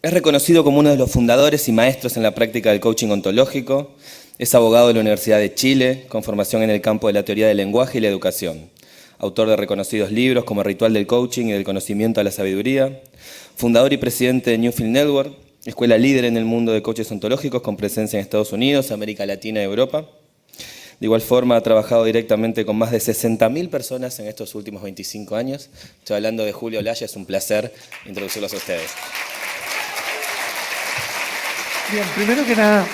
Es reconocido como uno de los fundadores y maestros en la práctica del coaching ontológico. Es abogado de la Universidad de Chile, con formación en el campo de la teoría del lenguaje y la educación. Autor de reconocidos libros como Ritual del Coaching y del Conocimiento a la Sabiduría. Fundador y presidente de Newfield Network, escuela líder en el mundo de coaches ontológicos con presencia en Estados Unidos, América Latina y Europa. De igual forma, ha trabajado directamente con más de 60.000 personas en estos últimos 25 años. Estoy hablando de Julio Olaya, es un placer introducirlos a ustedes. Bien, primero que nada,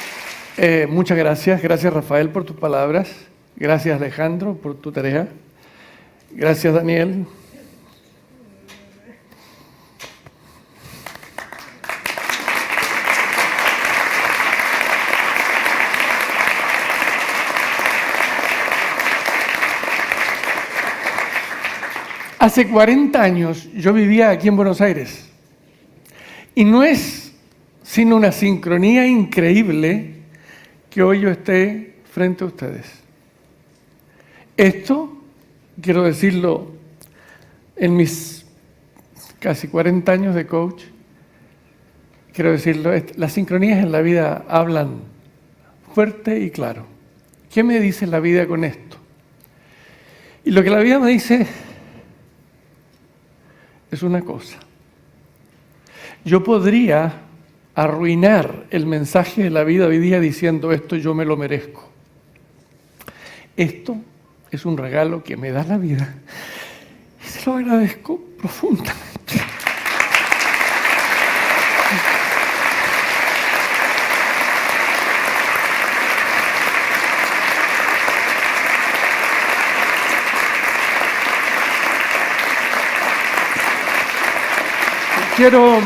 muchas gracias. Gracias, Rafael, por tus palabras. Gracias, Alejandro, por tu tarea. Gracias, Daniel. Hace 40 años yo vivía aquí en Buenos Aires y no es sino una sincronía increíble que hoy yo esté frente a ustedes. Esto, quiero decirlo, en mis casi 40 años de coach, quiero decirlo, las sincronías en la vida hablan fuerte y claro. ¿Qué me dice la vida con esto? Y lo que la vida me dice es una cosa. Yo podría arruinar el mensaje de la vida hoy día diciendo esto yo me lo merezco. Esto es un regalo que me da la vida y se lo agradezco profundamente. Quiero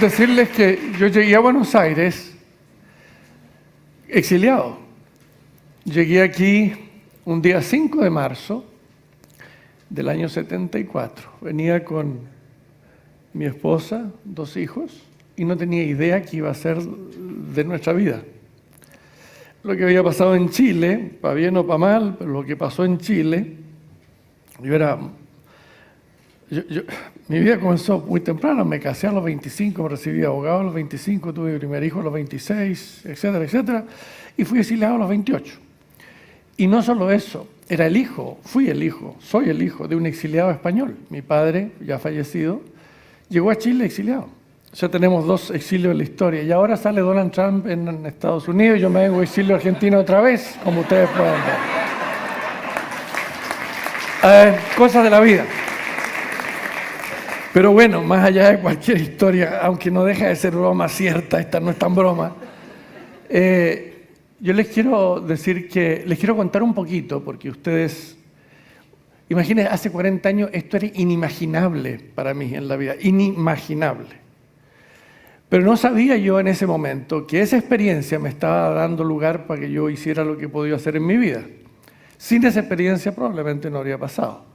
decirles que yo llegué a Buenos Aires exiliado. Llegué aquí un día 5 de marzo del año 74. Venía con mi esposa, 2 hijos, y no tenía idea qué iba a ser de nuestra vida. Lo que había pasado en Chile, para bien o para mal, pero lo que pasó en Chile, mi vida comenzó muy temprano, me casé a los 25, me recibí de abogado a los 25, tuve mi primer hijo a los 26, etcétera, etcétera, y fui exiliado a los 28. Y no solo eso, soy el hijo de un exiliado español. Mi padre, ya fallecido, llegó a Chile exiliado. Ya tenemos 2 exilios en la historia. Y ahora sale Donald Trump en Estados Unidos y yo me vengo a exilio argentino otra vez, como ustedes pueden ver. Cosas de la vida. Pero bueno, más allá de cualquier historia, aunque no deja de ser broma cierta, esta no es tan broma, yo les quiero decir que, les quiero contar un poquito, porque ustedes, imaginen, hace 40 años esto era inimaginable para mí en la vida, inimaginable. Pero no sabía yo en ese momento que esa experiencia me estaba dando lugar para que yo hiciera lo que podía hacer en mi vida. Sin esa experiencia probablemente no habría pasado.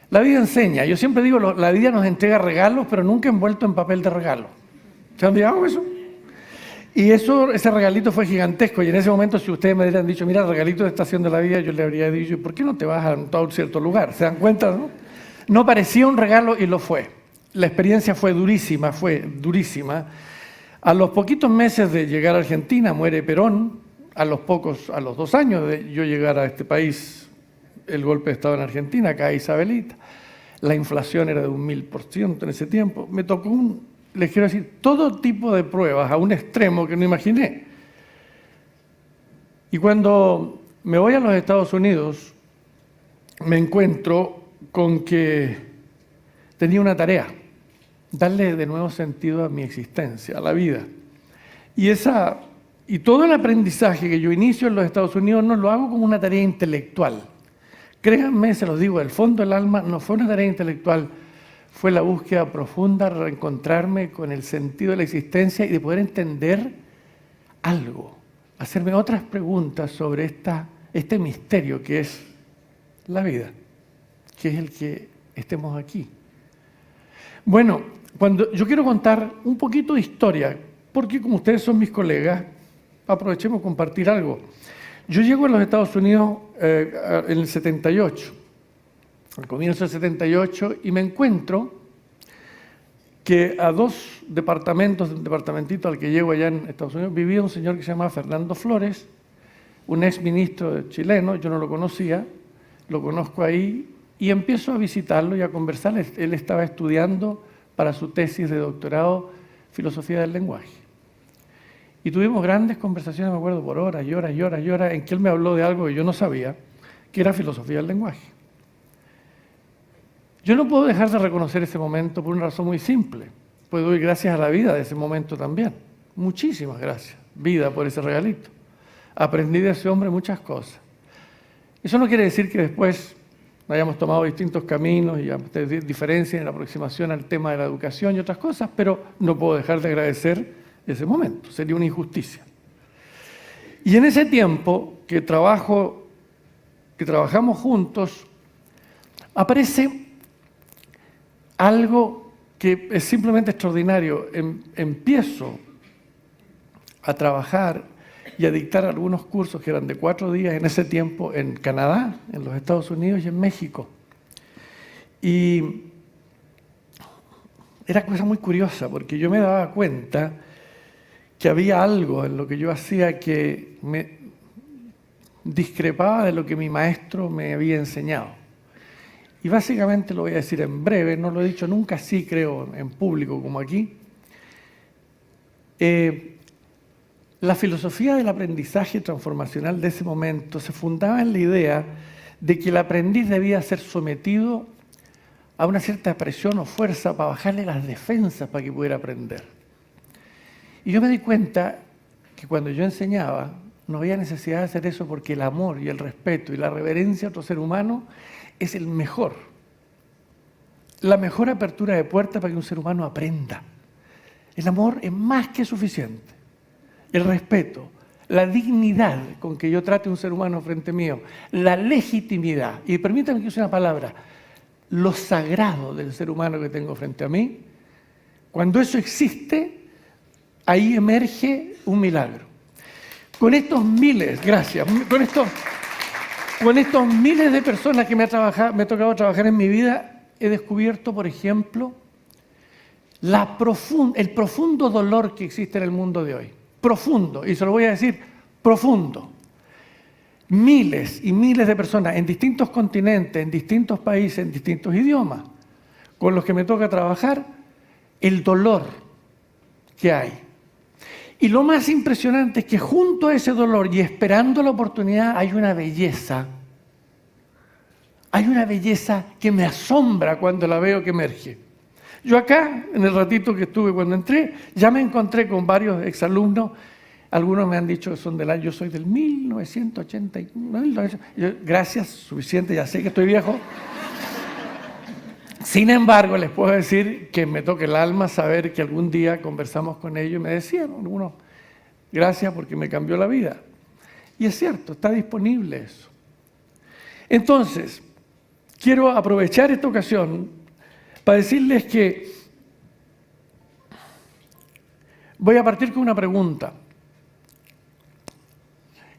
La vida enseña. Yo siempre digo, la vida nos entrega regalos, pero nunca envuelto en papel de regalo. ¿Se han fijado eso? Y ese regalito fue gigantesco. Y en ese momento, si ustedes me hubieran dicho, mira, el regalito de estación de la vida, yo le habría dicho, ¿por qué no te vas a un cierto lugar? ¿Se dan cuenta, no? No parecía un regalo y lo fue. La experiencia fue durísima, A los poquitos meses de llegar a Argentina, muere Perón. A los 2 años de yo llegar a este país, el golpe de Estado en Argentina, cae Isabelita. La inflación era de 1000% en ese tiempo. Me tocó les quiero decir, todo tipo de pruebas a un extremo que no imaginé. Y cuando me voy a los Estados Unidos, me encuentro con que tenía una tarea, darle de nuevo sentido a mi existencia, a la vida. Y todo el aprendizaje que yo inicio en los Estados Unidos no lo hago como una tarea intelectual. Créanme, se los digo, del fondo del alma, no fue una tarea intelectual, fue la búsqueda profunda, reencontrarme con el sentido de la existencia y de poder entender algo, hacerme otras preguntas sobre este misterio que es la vida, que es el que estemos aquí. Bueno, yo quiero contar un poquito de historia, porque como ustedes son mis colegas, aprovechemos compartir algo. Yo llego a los Estados Unidos en el 78, al comienzo del 78, y me encuentro que a 2 departamentos, de un departamentito al que llego allá en Estados Unidos, vivía un señor que se llamaba Fernando Flores, un ex ministro chileno. Yo no lo conocía, lo conozco ahí y empiezo a visitarlo y a conversar. Él estaba estudiando para su tesis de doctorado filosofía del lenguaje. Y tuvimos grandes conversaciones, me acuerdo, por horas y horas y horas y horas, en que él me habló de algo que yo no sabía, que era filosofía del lenguaje. Yo no puedo dejar de reconocer ese momento por una razón muy simple. Pues doy gracias a la vida de ese momento también. Muchísimas gracias, vida, por ese regalito. Aprendí de ese hombre muchas cosas. Eso no quiere decir que después hayamos tomado distintos caminos y diferencias en la aproximación al tema de la educación y otras cosas, pero no puedo dejar de agradecer ese momento. Sería una injusticia. Y en ese tiempo que trabajamos juntos, aparece algo que es simplemente extraordinario. Empiezo a trabajar y a dictar algunos cursos que eran de 4 días en ese tiempo en Canadá, en los Estados Unidos y en México. Y era cosa muy curiosa porque yo me daba cuenta que había algo en lo que yo hacía que me discrepaba de lo que mi maestro me había enseñado. Y básicamente lo voy a decir en breve, no lo he dicho nunca así, creo, en público como aquí. La filosofía del aprendizaje transformacional de ese momento se fundaba en la idea de que el aprendiz debía ser sometido a una cierta presión o fuerza para bajarle las defensas para que pudiera aprender. Y yo me di cuenta que cuando yo enseñaba no había necesidad de hacer eso porque el amor y el respeto y la reverencia a otro ser humano es la mejor apertura de puerta para que un ser humano aprenda. El amor es más que suficiente. El respeto, la dignidad con que yo trate a un ser humano frente mío, la legitimidad, y permítanme que use una palabra, lo sagrado del ser humano que tengo frente a mí, cuando eso existe, ahí emerge un milagro. Con estos miles, gracias, con estos miles de personas que me ha tocado trabajar en mi vida, he descubierto, por ejemplo, el profundo dolor que existe en el mundo de hoy. Profundo, y se lo voy a decir, profundo. Miles y miles de personas en distintos continentes, en distintos países, en distintos idiomas, con los que me toca trabajar, el dolor que hay. Y lo más impresionante es que junto a ese dolor y esperando la oportunidad hay una belleza. Hay una belleza que me asombra cuando la veo que emerge. Yo acá, en el ratito que estuve cuando entré, ya me encontré con varios exalumnos. Algunos me han dicho que son yo soy del 1989. Gracias, suficiente, ya sé que estoy viejo. Sin embargo, les puedo decir que me toca el alma saber que algún día conversamos con ellos y me decían algunos, gracias porque me cambió la vida. Y es cierto, está disponible eso. Entonces, quiero aprovechar esta ocasión para decirles que voy a partir con una pregunta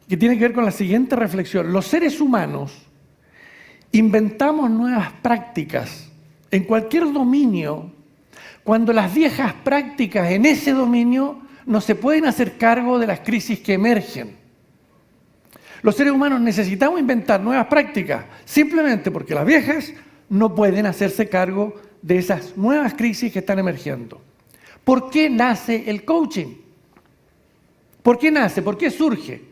que tiene que ver con la siguiente reflexión. Los seres humanos inventamos nuevas prácticas en cualquier dominio cuando las viejas prácticas en ese dominio no se pueden hacer cargo de las crisis que emergen. Los seres humanos necesitamos inventar nuevas prácticas simplemente porque las viejas no pueden hacerse cargo de esas nuevas crisis que están emergiendo. ¿Por qué nace el coaching? ¿Por qué nace? ¿Por qué surge?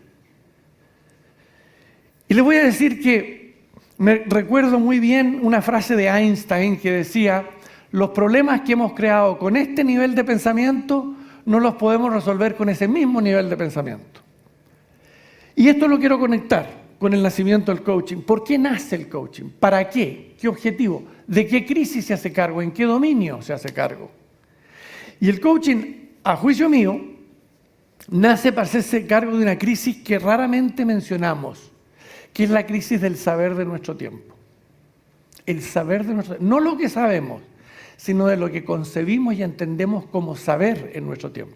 Y les voy a decir que me recuerdo muy bien una frase de Einstein que decía: los problemas que hemos creado con este nivel de pensamiento no los podemos resolver con ese mismo nivel de pensamiento. Y esto lo quiero conectar con el nacimiento del coaching. ¿Por qué nace el coaching? ¿Para qué? ¿Qué objetivo? ¿De qué crisis se hace cargo? ¿En qué dominio se hace cargo? Y el coaching, a juicio mío, nace para hacerse cargo de una crisis que raramente mencionamos, que es la crisis del saber de nuestro tiempo. El saber de nuestro tiempo. No lo que sabemos, sino de lo que concebimos y entendemos como saber en nuestro tiempo.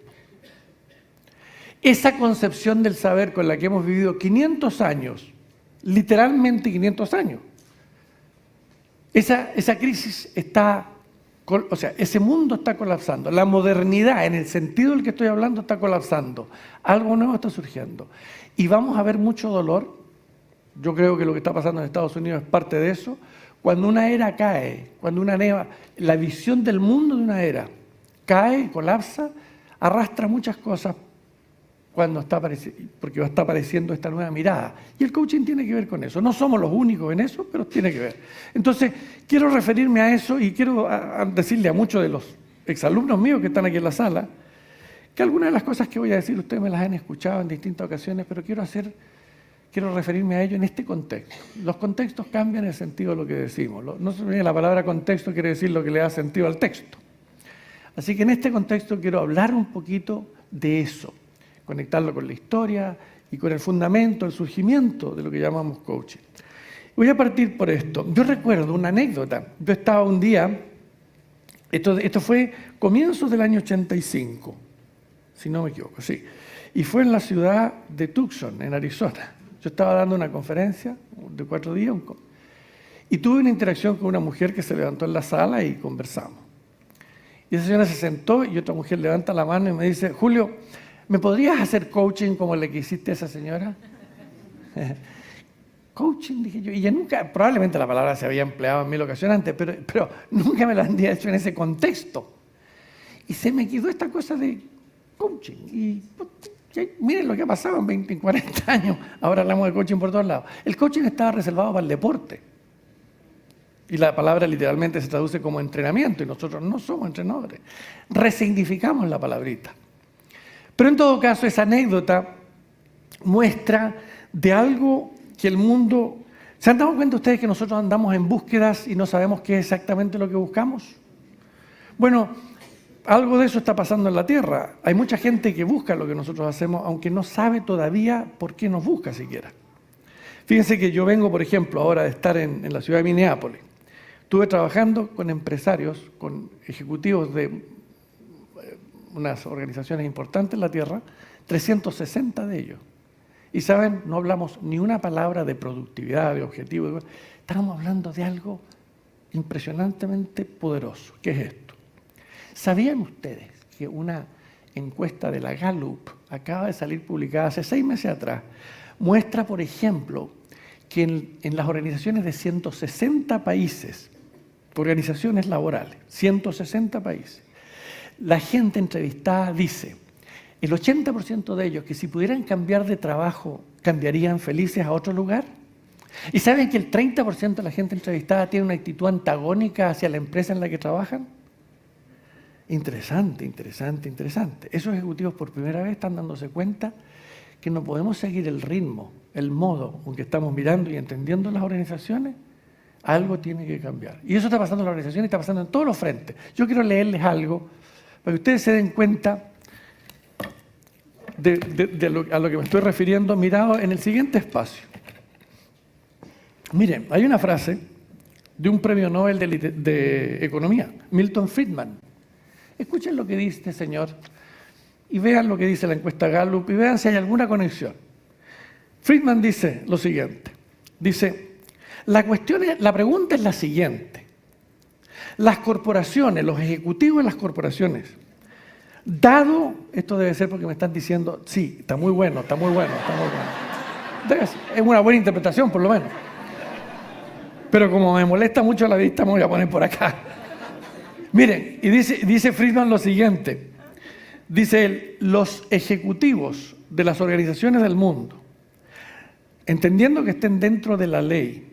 Esa concepción del saber con la que hemos vivido 500 años, literalmente 500 años, esa crisis está O sea, ese mundo está colapsando. La modernidad, en el sentido del que estoy hablando, está colapsando. Algo nuevo está surgiendo. Y vamos a ver mucho dolor. Yo creo que lo que está pasando en Estados Unidos es parte de eso. Cuando una era cae, cuando la visión del mundo de una era cae, colapsa, arrastra muchas cosas porque está apareciendo esta nueva mirada. Y el coaching tiene que ver con eso. No somos los únicos en eso, pero tiene que ver. Entonces, quiero referirme a eso y quiero decirle a muchos de los exalumnos míos que están aquí en la sala que algunas de las cosas que voy a decir ustedes me las han escuchado en distintas ocasiones, pero quiero referirme a ello en este contexto. Los contextos cambian el sentido de lo que decimos. No se olviden, la palabra contexto quiere decir lo que le da sentido al texto. Así que en este contexto quiero hablar un poquito de eso, conectarlo con la historia y con el fundamento, el surgimiento de lo que llamamos coaching. Voy a partir por esto. Yo recuerdo una anécdota. Yo estaba un día, esto fue comienzos del año 85, si no me equivoco, sí. Y fue en la ciudad de Tucson, en Arizona. Yo estaba dando una conferencia de 4 días y tuve una interacción con una mujer que se levantó en la sala y conversamos. Y esa señora se sentó y otra mujer levanta la mano y me dice, Julio, ¿me podrías hacer coaching como le que hiciste a esa señora? Coaching, dije yo. Y ella nunca, probablemente la palabra se había empleado en 1000 ocasiones antes, pero nunca me la había hecho en ese contexto. Y se me quedó esta cosa de coaching. Y miren lo que ha pasado en 20, 40 años. Ahora hablamos de coaching por todos lados. El coaching estaba reservado para el deporte. Y la palabra literalmente se traduce como entrenamiento, y nosotros no somos entrenadores. Resignificamos la palabrita. Pero en todo caso, esa anécdota muestra de algo que el mundo... ¿Se han dado cuenta ustedes que nosotros andamos en búsquedas y no sabemos qué es exactamente lo que buscamos? Bueno, algo de eso está pasando en la Tierra. Hay mucha gente que busca lo que nosotros hacemos, aunque no sabe todavía por qué nos busca siquiera. Fíjense que yo vengo, por ejemplo, ahora de estar en la ciudad de Minneapolis. Estuve trabajando con empresarios, con ejecutivos de unas organizaciones importantes en la Tierra, 360 de ellos. Y saben, no hablamos ni una palabra de productividad, de objetivos. Estábamos hablando de algo impresionantemente poderoso. ¿Qué es esto? ¿Sabían ustedes que una encuesta de la Gallup acaba de salir publicada hace 6 meses atrás? Muestra, por ejemplo, que en las organizaciones de 160 países, organizaciones laborales, 160 países, la gente entrevistada dice, el 80% de ellos que si pudieran cambiar de trabajo, cambiarían felices a otro lugar. ¿Y saben que el 30% de la gente entrevistada tiene una actitud antagónica hacia la empresa en la que trabajan? Interesante, interesante, interesante. Esos ejecutivos por primera vez están dándose cuenta que no podemos seguir el ritmo, el modo con que estamos mirando y entendiendo las organizaciones. Algo tiene que cambiar. Y eso está pasando en la organización y está pasando en todos los frentes. Yo quiero leerles algo para que ustedes se den cuenta a lo que me estoy refiriendo, mirado en el siguiente espacio. Miren, hay una frase de un premio Nobel de Economía, Milton Friedman. Escuchen lo que dice este señor y vean lo que dice la encuesta Gallup y vean si hay alguna conexión. Friedman dice lo siguiente, dice, la pregunta es la siguiente. Las corporaciones, los ejecutivos de las corporaciones, dado, esto debe ser porque me están diciendo, sí, está muy bueno, está muy bueno, está muy bueno. Es una buena interpretación por lo menos. Pero como me molesta mucho la vista, me voy a poner por acá. Miren, y dice Friedman lo siguiente. Dice él, los ejecutivos de las organizaciones del mundo, entendiendo que estén dentro de la ley,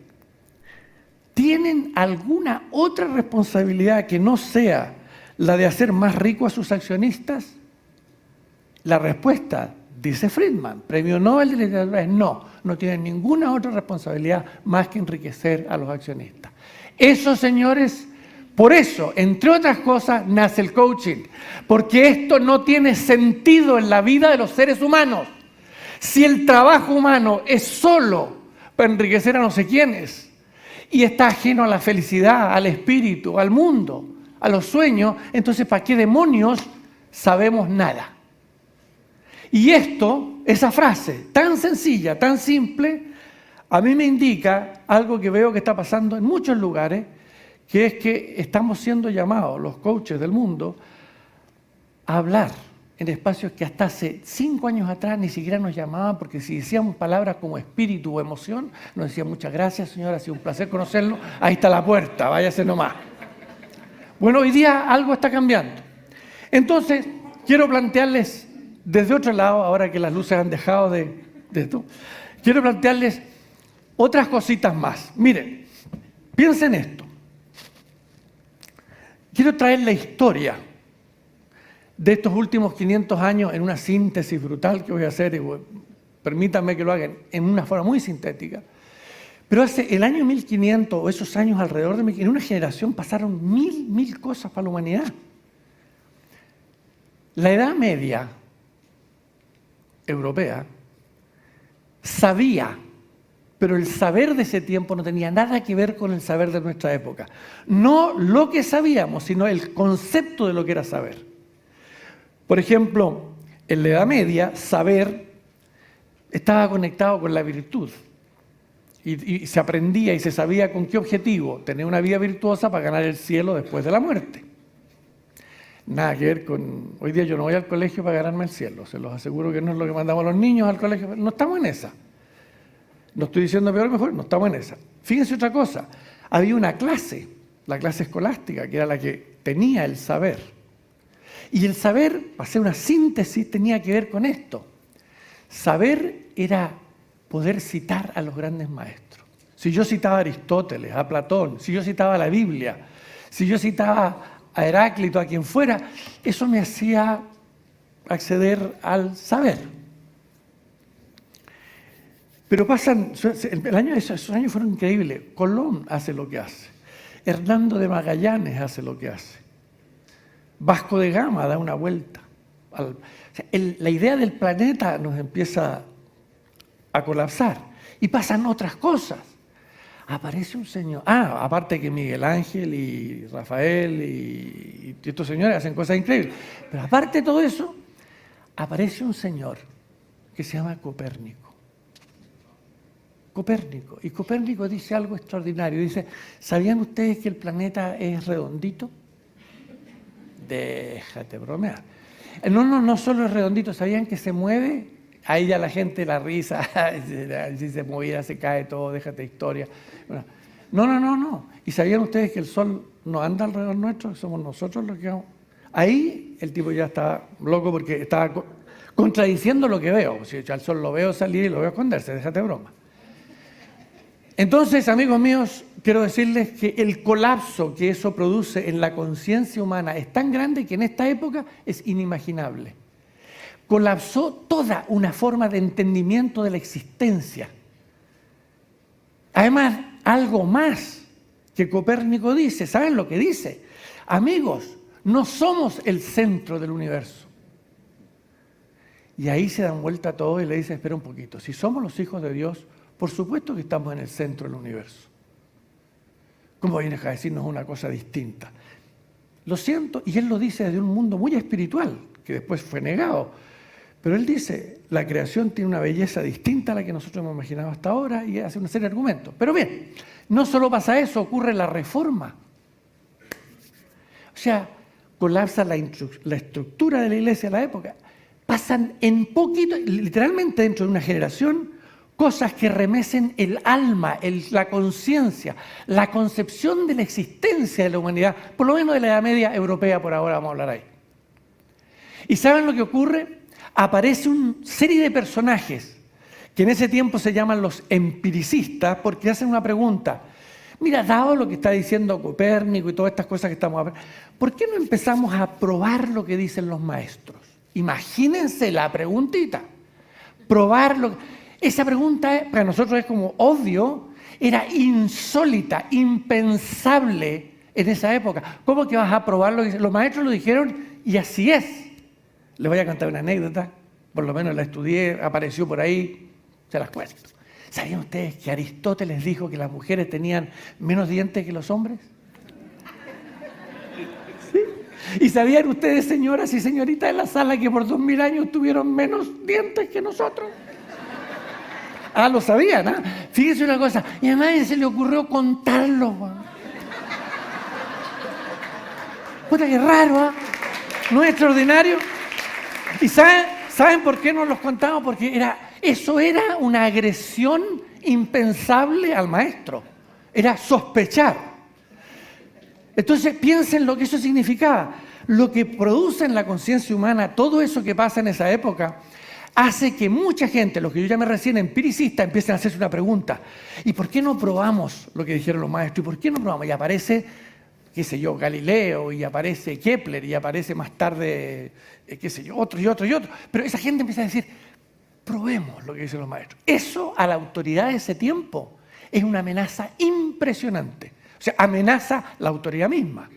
¿tienen alguna otra responsabilidad que no sea la de hacer más rico a sus accionistas? La respuesta, dice Friedman, premio Nobel de Literatura, es no, no tienen ninguna otra responsabilidad más que enriquecer a los accionistas. Eso, señores, por eso, entre otras cosas, nace el coaching, porque esto no tiene sentido en la vida de los seres humanos. Si el trabajo humano es solo para enriquecer a no sé quiénes y está ajeno a la felicidad, al espíritu, al mundo, a los sueños, entonces ¿para qué demonios sabemos nada? Y esto, esa frase tan sencilla, tan simple, a mí me indica algo que veo que está pasando en muchos lugares, que es que estamos siendo llamados, los coaches del mundo, a hablar en espacios que hasta hace 5 años atrás ni siquiera nos llamaban, porque si decíamos palabras como espíritu o emoción, nos decían muchas gracias, señora, ha sido un placer conocerlo, ahí está la puerta, váyase nomás. Bueno, hoy día algo está cambiando. Entonces, quiero plantearles desde otro lado, ahora que las luces han dejado de esto, quiero plantearles otras cositas más. Miren, piensen esto. Quiero traer la historia de estos últimos 500 años en una síntesis brutal que voy a hacer, y permítanme que lo hagan en una forma muy sintética. Pero hace el año 1500, o esos años alrededor de 1500, en una generación pasaron mil cosas para la humanidad. La Edad Media europea sabía, pero el saber de ese tiempo no tenía nada que ver con el saber de nuestra época. No lo que sabíamos, sino el concepto de lo que era saber. Por ejemplo, en la Edad Media, saber estaba conectado con la virtud. Y se aprendía y se sabía con qué objetivo: tener una vida virtuosa para ganar el cielo después de la muerte. Nada que ver con... Hoy día yo no voy al colegio para ganarme el cielo, se los aseguro que no es lo que mandamos a los niños al colegio. No estamos en esa. No estoy diciendo peor o mejor, no estamos en esa. Fíjense otra cosa, había una clase, la clase escolástica, que era la que tenía el saber. Y el saber, para hacer una síntesis, tenía que ver con esto. Saber era poder citar a los grandes maestros. Si yo citaba a Aristóteles, a Platón, si yo citaba la Biblia, si yo citaba a Heráclito, a quien fuera, eso me hacía acceder al saber. Pero pasan, esos años fueron increíbles. Colón hace lo que hace. Hernando de Magallanes hace lo que hace. Vasco de Gama da una vuelta. La idea del planeta nos empieza a colapsar. Y pasan otras cosas. Aparece un señor. Aparte que Miguel Ángel y Rafael y estos señores hacen cosas increíbles. Pero aparte de todo eso, aparece un señor que se llama Copérnico. Copérnico. Y Copérnico dice algo extraordinario. Dice, ¿sabían ustedes que el planeta es redondito? Déjate bromear. No solo es redondito, ¿sabían que se mueve? Ahí ya la gente, la risa, si se moviera se cae todo, déjate historia. Bueno, no. ¿Y sabían ustedes que el sol no anda alrededor nuestro? Somos nosotros los que vamos. Ahí el tipo ya está loco porque estaba contradiciendo lo que veo. Si al sol lo veo salir y lo veo esconderse, déjate broma. Entonces, amigos míos, quiero decirles que el colapso que eso produce en la conciencia humana es tan grande que en esta época es inimaginable. Colapsó toda una forma de entendimiento de la existencia. Además, algo más que Copérnico dice, ¿saben lo que dice? Amigos, no somos el centro del universo. Y ahí se dan vuelta a todo y le dice, espera un poquito, si somos los hijos de Dios, por supuesto que estamos en el centro del universo. ¿Cómo vienes a decirnos una cosa distinta? Lo siento, y él lo dice desde un mundo muy espiritual, que después fue negado. Pero él dice, la creación tiene una belleza distinta a la que nosotros hemos imaginado hasta ahora, y hace una serie de argumentos. Pero bien, no solo pasa eso, ocurre la reforma. O sea, colapsa la estructura de la iglesia de la época. Pasan en poquito, literalmente dentro de una generación, cosas que remecen el alma, la conciencia, la concepción de la existencia de la humanidad, por lo menos de la Edad Media europea, por ahora vamos a hablar ahí. ¿Y saben lo que ocurre? Aparece una serie de personajes que en ese tiempo se llaman los empiricistas porque hacen una pregunta. Mira, dado lo que está diciendo Copérnico y todas estas cosas que estamos hablando, ¿por qué no empezamos a probar lo que dicen los maestros? Imagínense la preguntita. Probarlo. Esa pregunta para nosotros es como obvio, era insólita, impensable en esa época. ¿Cómo que vas a probar lo que dicen? Los maestros lo dijeron y así es. Les voy a contar una anécdota, por lo menos la estudié, apareció por ahí, se las cuento. ¿Sabían ustedes que Aristóteles dijo que las mujeres tenían menos dientes que los hombres? ¿Sí? ¿Y sabían ustedes, señoras y señoritas de la sala, que por 2000 años tuvieron menos dientes que nosotros? Lo sabían, ¿ah? Fíjense una cosa, y a nadie se le ocurrió contarlo. Puta, qué raro, ¿ah? ¿No es extraordinario? ¿Y saben por qué nos los contamos? Porque eso era una agresión impensable al maestro. Era sospechar. Entonces piensen lo que eso significaba. Lo que produce en la conciencia humana, todo eso que pasa en esa época, hace que mucha gente, los que yo llamé recién empiricistas, empiecen a hacerse una pregunta. ¿Y por qué no probamos lo que dijeron los maestros? ¿Y por qué no probamos? Y aparece, qué sé yo, Galileo, y aparece Kepler, y aparece más tarde, qué sé yo, otro y otro y otro. Pero esa gente empieza a decir, probemos lo que dicen los maestros. Eso a la autoridad de ese tiempo es una amenaza impresionante. O sea, amenaza la autoridad misma.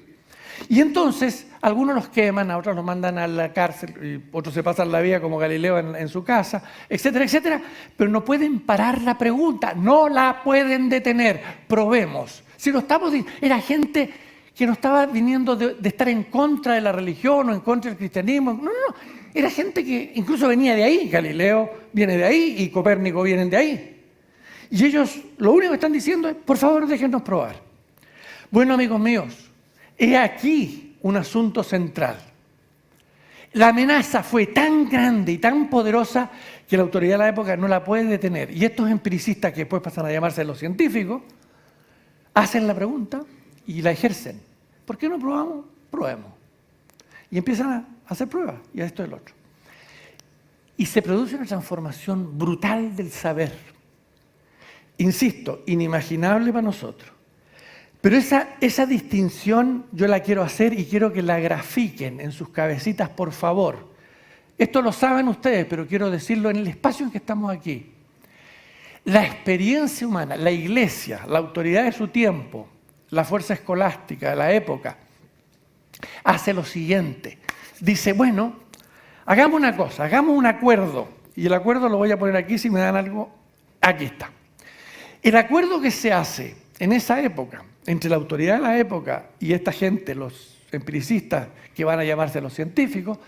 Y entonces, algunos los queman, a otros los mandan a la cárcel, y otros se pasan la vida como Galileo en su casa, etcétera, etcétera. Pero no pueden parar la pregunta, no la pueden detener. Probemos. Si lo estamos diciendo, era gente que no estaba viniendo de estar en contra de la religión o en contra del cristianismo. No. Era gente que incluso venía de ahí. Galileo viene de ahí y Copérnico vienen de ahí. Y ellos lo único que están diciendo es, por favor, déjenos probar. Bueno, amigos míos, he aquí un asunto central. La amenaza fue tan grande y tan poderosa que la autoridad de la época no la puede detener. Y estos empiricistas, que después pasan a llamarse los científicos, hacen la pregunta y la ejercen. ¿Por qué no probamos? Probemos. Y empiezan a hacer pruebas, y a esto y el otro. Y se produce una transformación brutal del saber. Insisto, inimaginable para nosotros. Pero esa distinción yo la quiero hacer y quiero que la grafiquen en sus cabecitas, por favor. Esto lo saben ustedes, pero quiero decirlo en el espacio en que estamos aquí. La experiencia humana, la iglesia, la autoridad de su tiempo, la fuerza escolástica de la época, hace lo siguiente. Dice, bueno, hagamos una cosa, hagamos un acuerdo. Y el acuerdo lo voy a poner aquí, si me dan algo, aquí está. El acuerdo que se hace en esa época, entre la autoridad de la época y esta gente, los empiricistas que van a llamarse los científicos,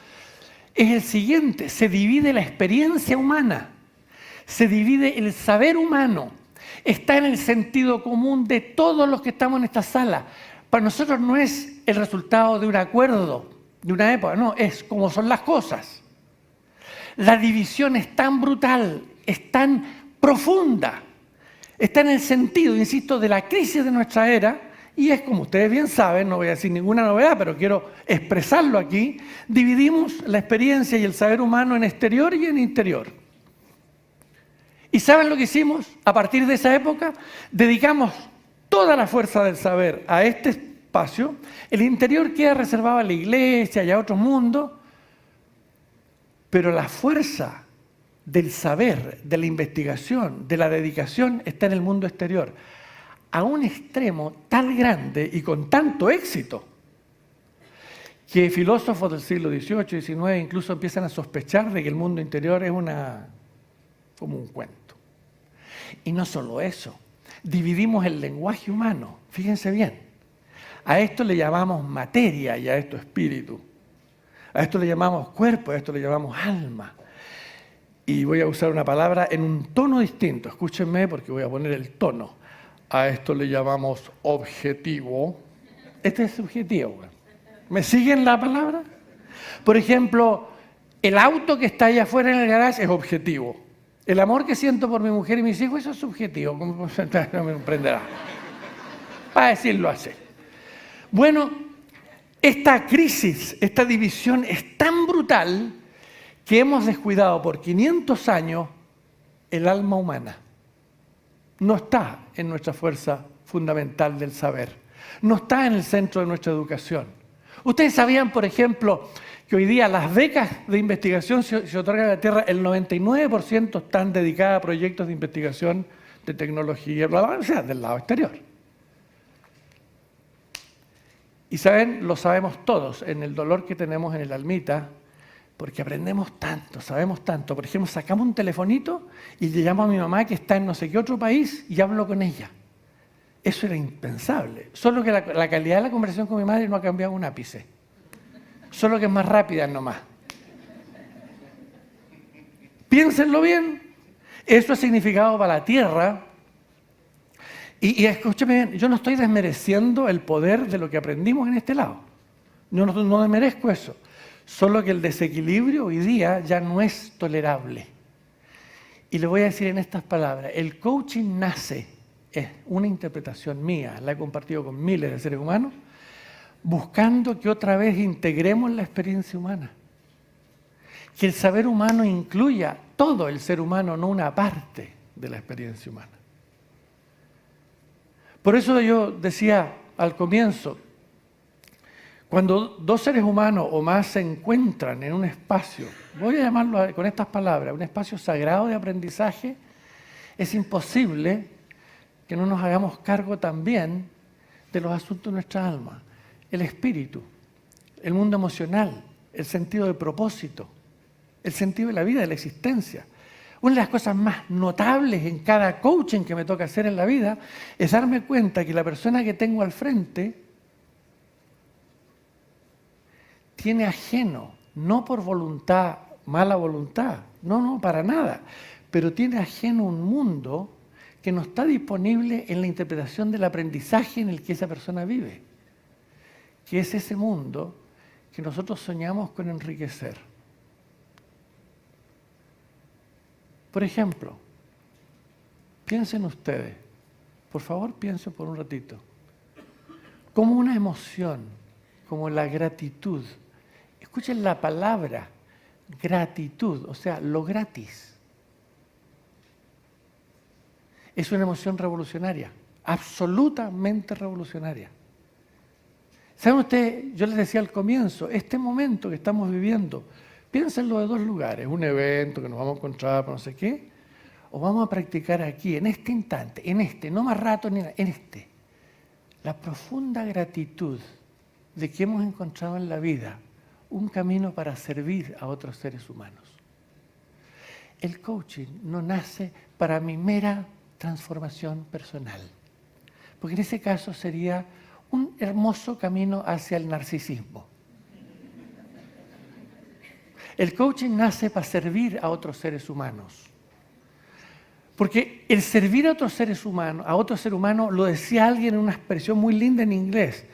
es el siguiente: se divide la experiencia humana, se divide el saber humano, está en el sentido común de todos los que estamos en esta sala. Para nosotros no es el resultado de un acuerdo, de una época, no, es como son las cosas. La división es tan brutal, es tan profunda, está en el sentido, insisto, de la crisis de nuestra era, y es como ustedes bien saben, no voy a decir ninguna novedad, pero quiero expresarlo aquí, dividimos la experiencia y el saber humano en exterior y en interior. ¿Y saben lo que hicimos? A partir de esa época, dedicamos toda la fuerza del saber a este espacio, el interior queda reservado a la iglesia y a otros mundos, pero la fuerza del saber, de la investigación, de la dedicación, está en el mundo exterior, a un extremo tan grande y con tanto éxito, que filósofos del siglo XVIII y XIX incluso empiezan a sospechar de que el mundo interior es como un cuento. Y no solo eso, dividimos el lenguaje humano, fíjense bien, a esto le llamamos materia y a esto espíritu, a esto le llamamos cuerpo, a esto le llamamos alma. Y voy a usar una palabra en un tono distinto. Escúchenme porque voy a poner el tono. A esto le llamamos objetivo. Este es subjetivo. ¿Me siguen la palabra? Por ejemplo, el auto que está allá afuera en el garaje es objetivo. El amor que siento por mi mujer y mis hijos, eso es subjetivo. ¿Cómo no me comprenderá? Para decirlo así. Bueno, esta crisis, esta división es tan brutal que hemos descuidado por 500 años el alma humana. No está en nuestra fuerza fundamental del saber. No está en el centro de nuestra educación. Ustedes sabían, por ejemplo, que hoy día las becas de investigación se otorgan en la Tierra, el 99% están dedicadas a proyectos de investigación de tecnología, bla, bla, o sea, del lado exterior. Y saben, lo sabemos todos, en el dolor que tenemos en el almita, porque aprendemos tanto, sabemos tanto. Por ejemplo, sacamos un telefonito y le llamo a mi mamá que está en no sé qué otro país y hablo con ella. Eso era impensable. Solo que la calidad de la conversación con mi madre no ha cambiado un ápice. Solo que es más rápida nomás. Piénsenlo bien. Eso ha significado para la Tierra. Y escúcheme bien, yo no estoy desmereciendo el poder de lo que aprendimos en este lado. No desmerezco eso. Solo que el desequilibrio hoy día ya no es tolerable. Y le voy a decir en estas palabras, el coaching nace, es una interpretación mía, la he compartido con miles de seres humanos, buscando que otra vez integremos la experiencia humana. Que el saber humano incluya todo el ser humano, no una parte de la experiencia humana. Por eso yo decía al comienzo, cuando dos seres humanos o más se encuentran en un espacio, voy a llamarlo con estas palabras, un espacio sagrado de aprendizaje, es imposible que no nos hagamos cargo también de los asuntos de nuestra alma, el espíritu, el mundo emocional, el sentido de propósito, el sentido de la vida, de la existencia. Una de las cosas más notables en cada coaching que me toca hacer en la vida es darme cuenta que la persona que tengo al frente tiene ajeno, no por voluntad, mala voluntad, no, para nada, pero tiene ajeno un mundo que no está disponible en la interpretación del aprendizaje en el que esa persona vive, que es ese mundo que nosotros soñamos con enriquecer. Por ejemplo, piensen ustedes, por favor piensen por un ratito, como una emoción, como la gratitud. Escuchen la palabra gratitud, o sea, lo gratis. Es una emoción revolucionaria, absolutamente revolucionaria. ¿Saben ustedes? Yo les decía al comienzo, este momento que estamos viviendo, piénsenlo de dos lugares, un evento que nos vamos a encontrar, no sé qué, o vamos a practicar aquí, en este instante, no más rato, ni nada, en este. La profunda gratitud de que hemos encontrado en la vida un camino para servir a otros seres humanos. El coaching no nace para mi mera transformación personal, porque en ese caso sería un hermoso camino hacia el narcisismo. El coaching nace para servir a otros seres humanos. Porque el servir a otros seres humanos, a otro ser humano, lo decía alguien en una expresión muy linda en inglés.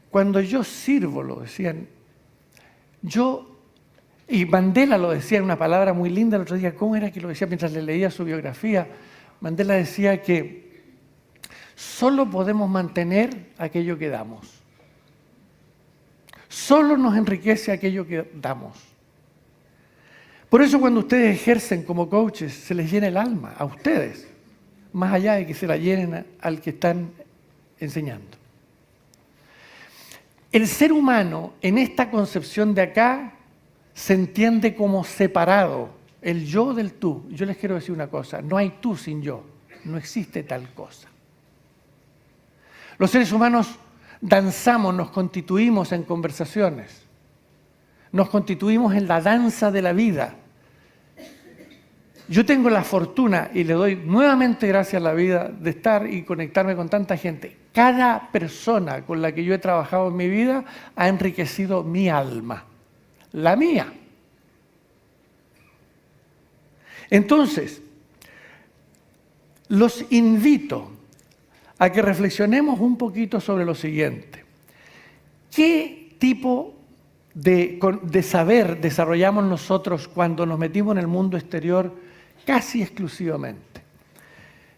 Cuando yo sirvo, lo decían, y Mandela lo decía en una palabra muy linda el otro día, ¿cómo era que lo decía mientras le leía su biografía? Mandela decía que solo podemos mantener aquello que damos. Solo nos enriquece aquello que damos. Por eso cuando ustedes ejercen como coaches, se les llena el alma, a ustedes, más allá de que se la llenen al que están enseñando. El ser humano, en esta concepción de acá, se entiende como separado, el yo del tú. Yo les quiero decir una cosa, no hay tú sin yo, no existe tal cosa. Los seres humanos danzamos, nos constituimos en conversaciones, nos constituimos en la danza de la vida. Yo tengo la fortuna, y le doy nuevamente gracias a la vida, de estar y conectarme con tanta gente. Cada persona con la que yo he trabajado en mi vida ha enriquecido mi alma, la mía. Entonces, los invito a que reflexionemos un poquito sobre lo siguiente. ¿Qué tipo de saber desarrollamos nosotros cuando nos metimos en el mundo exterior casi exclusivamente?